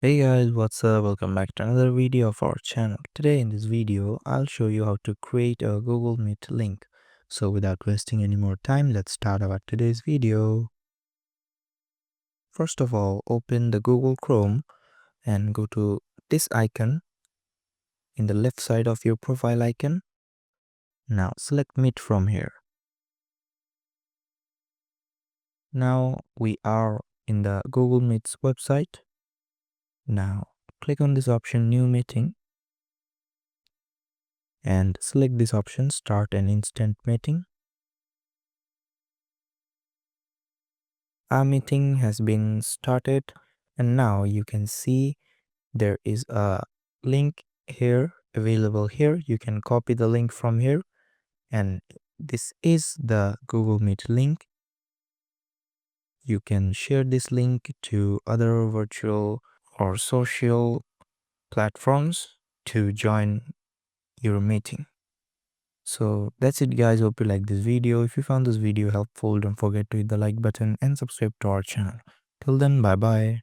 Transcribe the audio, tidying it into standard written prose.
Hey guys, what's up? Welcome back to another video of our channel. Today in this video, I'll show you how to create a Google Meet link. So without wasting any more time, let's start our today's video. First of all, open the Google Chrome and go to this icon in the left side of your profile icon. Now select Meet from here. Now we are in the Google Meet's website. Now click on this option New Meeting and select this option Start an Instant Meeting. Our meeting has been started and now you can see there is a link here available here. You can copy the link from here and this is the Google Meet link. You can share this link to other virtual or social platforms to join your meeting. So that's it guys, hope you like this video. If you found this video helpful, don't forget to hit the like button and subscribe to our channel. Till then, bye bye.